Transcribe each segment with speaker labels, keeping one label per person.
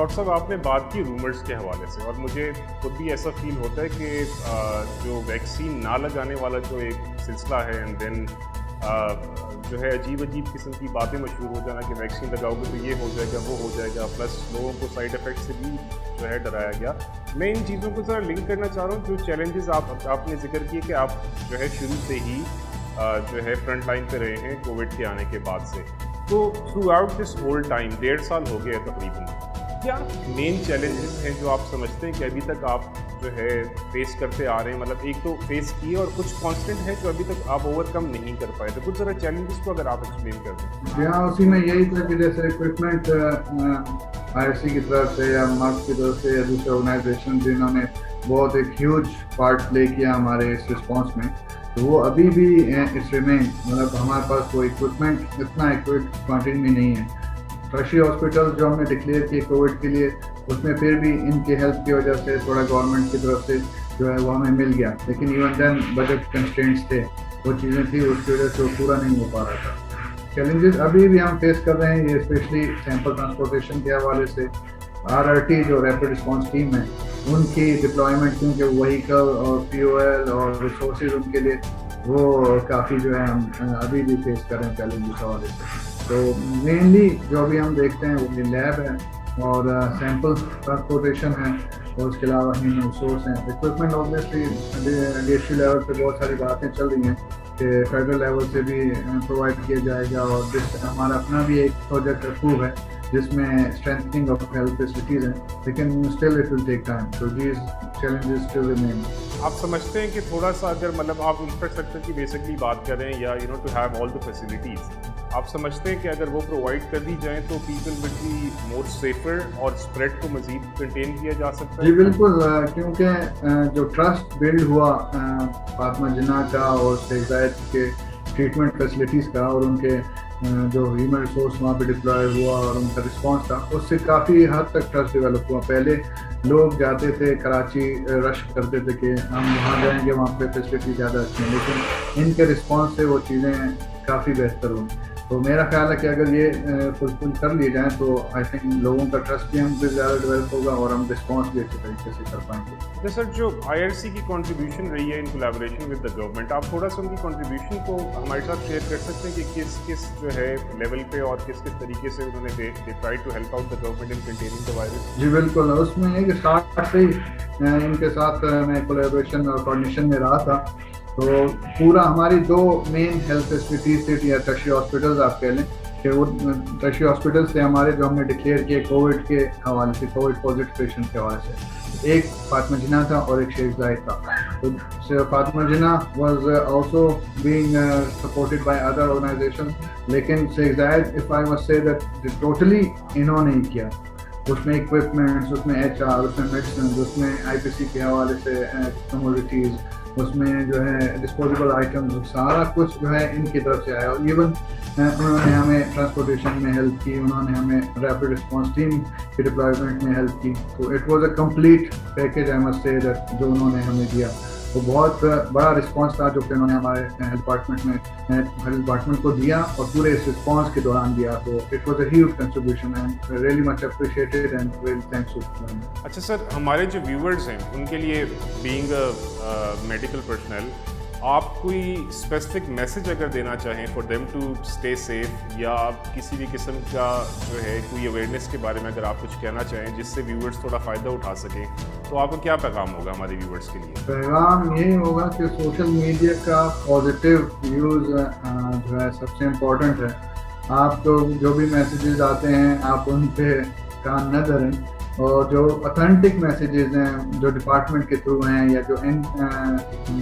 Speaker 1: Doctor صاحب آپ نے بات کی رومرز کے حوالے سے، اور مجھے خود بھی ایسا فیل ہوتا ہے کہ جو ویکسین نہ لگانے والا جو ایک سلسلہ ہے، اینڈ دین جو ہے عجیب قسم کی باتیں مشہور ہو جانا کہ ویکسین لگاؤ گے تو یہ ہو جائے گا، وہ ہو جائے گا، پلس لوگوں کو سائڈ افیکٹ سے بھی جو ہے ڈرایا گیا۔ میں ان چیزوں کو ذرا لنک کرنا چاہ رہا ہوں، جو چیلنجز آپ نے ذکر کیے کہ آپ جو ہے شروع سے ہی جو ہے فرنٹ لائن پہ رہے ہیں کووڈ کے آنے کے بعد سے، تو through out this whole time 1.5 سال ہو گیا تقریباً، کیا مین چیلنجز ہیں جو آپ سمجھتے ہیں کہ ابھی تک آپ جو ہے فیس کرتے آ رہے ہیں؟ مطلب ایک تو فیس کیے اور کچھ کانسٹنٹ ہے جو ابھی تک آپ اوور کم نہیں کر پائے، تو کچھ ذرا چیلنجز کو اگر آپ ایکسپلین کر دیں۔
Speaker 2: جی ہاں، اسی میں یہی تھا کہ جیسے اکوپمنٹ IRC کی طرف سے یا مارک کی طرف سے یا دوسرے آرگنائزیشن جنہوں نے بہت ایک ہیوج پارٹ پلے کیا ہمارے اس رسپانس میں، تو وہ ابھی بھی اس ریمین، مطلب ہمارے پاس وہ اکوپمنٹ اتنا ایکوریٹ کوانٹٹی میں نہیں ہے۔ ٹرشری ہاسپٹل جو ہم نے ڈکلیئر کیے کووڈ کے لیے، اس میں پھر بھی ان کے ہیلپ کی وجہ سے تھوڑا گورنمنٹ کی طرف سے جو ہے وہ ہمیں مل گیا، لیکن ایون دین بجٹ کنسٹرینٹس تھے، وہ چیزیں تھیں، اس کی وجہ سے وہ پورا نہیں ہو پا رہا تھا۔ چیلنجز ابھی بھی ہم فیس کر رہے ہیں، یہ اسپیشلی سیمپل ٹرانسپورٹیشن کے حوالے سے۔ RRT جو ریپڈ رسپانس ٹیم ہے، ان کی ڈپلائمنٹ، کیونکہ وہیکل اور POL اور ریسورسز ان کے لیے وہ کافی جو ہے ہم ابھی بھی فیس کر رہے ہیں چیلنجز حوالے سے۔ تو مینلی جو ابھی ہم دیکھتے ہیں وہ لیب ہے اور سیمپل ٹرانسپورٹیشن ہے، اور اس کے علاوہ ہیومن ریسورس ہیں۔ اکوپمنٹ آبویسلی DHU لیول پہ بہت ساری باتیں چل رہی ہیں کہ فیڈرل لیول سے بھی پرووائڈ کیا جائے گا، اور ہمارا اپنا بھی ایک پروجیکٹ اپروو ہے جس میں اسٹرینتھنگ آف ہیلتھ فیسلٹیز ہیں، لیکن still it will take time, تو دیز چیلنجز اسٹل ریمین۔
Speaker 1: آپ سمجھتے ہیں کہ تھوڑا سا اگر مطلب آپ انفراسٹرکچر کی بیسکلی بات کر رہے ہیں، یا to have all the facilities, آپ سمجھتے ہیں کہ اگر وہ پرووائڈ کر دی جائیں تو people will be more safer اور اسپریڈ کو مزید کنٹین کیا جا سکتا ہے؟
Speaker 2: جی بالکل، کیونکہ جو ٹرسٹ بلڈ ہوا فاطمہ جناح کا اور شیخ زاید کے ٹریٹمنٹ فیسلٹیز کا، اور ان کے جو ہیومن ریسورس وہاں پہ ڈپلائے ہوا اور ان کا رسپانس تھا، اس سے کافی حد تک ٹرسٹ ڈیولپ ہوا۔ پہلے لوگ جاتے تھے کراچی، رش کرتے تھے کہ ہم وہاں جائیں گے، وہاں پہ فیسلٹی زیادہ اچھی ہیں، لیکن ان کے رسپانس سے وہ چیزیں کافی بہتر ہوئیں۔ تو میرا خیال ہے کہ اگر یہ فلفل کر لیے جائیں تو آئی تھنک لوگوں کا ٹرسٹ بھی ہم پہ زیادہ ڈیولپ ہوگا اور ہم رسپانس بھی اچھے طریقے سے کر پائیں گے۔
Speaker 1: سر، جو IRC کی کنٹریبیوشن رہی ہے ان کولیبوریشن ود دا گورنمنٹ، آپ تھوڑا سا ان کی کنٹریبیوشن کو ہمارے ساتھ شیئر کر سکتے ہیں کہ کس جو ہے لیول پہ اور کس طریقے سے انہوں نے try to help out the government in containing the virus?
Speaker 2: جی بالکل، اس میں یہ کہ اسٹارٹ سے ہی ان کے ساتھ میں کولیبوریشن اور کوآرڈینیشن میں رہا تھا، تو پورا ہماری 2 مین ہیلتھ فیسلٹیز تھے یا ٹرشری ہاسپٹلز آپ کہہ لیں، کہ وہ ٹرشری ہاسپٹلز تھے ہمارے جو ہم نے ڈکلیئر کیے کووڈ کے حوالے سے، کووڈ پازیٹیو پیشنٹ کے حوالے سے۔ ایک فاطمہ جناح تھا اور ایک شیخ زاید تھا۔ تو Fatima Jinnah was also being supported by other organization, لیکن Sheikh Zayed if I must say that totally انہوں نے ہی کیا۔ اس میں اکوپمنٹس، اس میں HR، اس میں میڈیسنز، اس میں IPC کے حوالے سے کموڈیٹیز، اس میں جو ہے ڈسپوزیبل آئٹمز، سارا کچھ جو ہے ان کی طرف سے آیا۔ اور ایون انہوں نے ہمیں ٹرانسپورٹیشن میں ہیلپ کی، انہوں نے ہمیں ریپڈ رسپانس ٹیم کے ڈپلائمنٹ میں ہیلپ کی۔ تو it was a complete package I must say that جو انہوں نے ہمیں دیا، وہ بہت بڑا رسپانس تھا جو کہ انہوں نے ہمارے ہیلتھ ڈپارٹمنٹ کو دیا، اور پورے اس رسپانس کے دوران دیا۔ تو it was a huge contribution and really much appreciated and really thanks to them.
Speaker 1: اچھا سر، ہمارے جو ویورز ہیں ان کے لیے بینگ میڈیکل پرسنل، آپ کوئی اسپیسیفک میسج اگر دینا چاہیں for them to stay safe, یا آپ کسی بھی قسم کا جو ہے کوئی اویئرنیس کے بارے میں اگر آپ کچھ کہنا چاہیں جس سے ویورز تھوڑا فائدہ اٹھا سکیں، تو آپ کو کیا پیغام ہوگا ہمارے ویورز کے لیے؟
Speaker 2: پیغام یہی ہوگا کہ سوشل میڈیا کا پازیٹیو یوز جو ہے سب سے امپورٹنٹ ہے۔ آپ کو جو بھی میسیجز آتے ہیں آپ ان پہ کان نہ دھریں، اور جو اتھینٹک میسیجز ہیں جو ڈپارٹمنٹ کے تھرو ہیں یا جو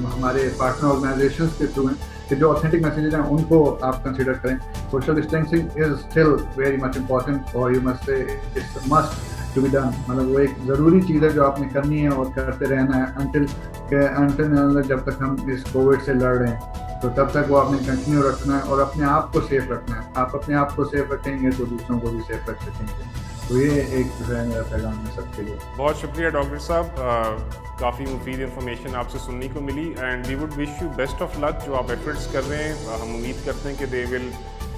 Speaker 2: ہمارے پارٹنر آرگنائزیشنس کے تھرو ہیں، کہ جو اتھینٹک میسیجز ہیں ان کو آپ کنسیڈر کریں۔ Social distancing is still very much important, اور you must say it's must to be done, مطلب وہ ایک ضروری چیز ہے جو آپ نے کرنی ہے اور کرتے رہنا ہے انٹل جب تک ہم اس کووڈ سے لڑ رہے ہیں، تو تب تک وہ آپ نے کنٹینیو رکھنا ہے اور اپنے آپ کو سیف رکھنا ہے۔ آپ اپنے آپ کو سیف رکھیں گے تو دوسروں کو بھی سیف رکھ سکیں گے۔ تو یہ ایک جو ہے میرا پیغام ہے سب کے لیے۔
Speaker 1: بہت شکریہ ڈاکٹر صاحب، کافی مفید انفارمیشن آپ سے سننے کو ملی، and we would wish you best of luck جو آپ ایفرٹس کر رہے ہیں۔ ہم امید کرتے ہیں کہ دے ول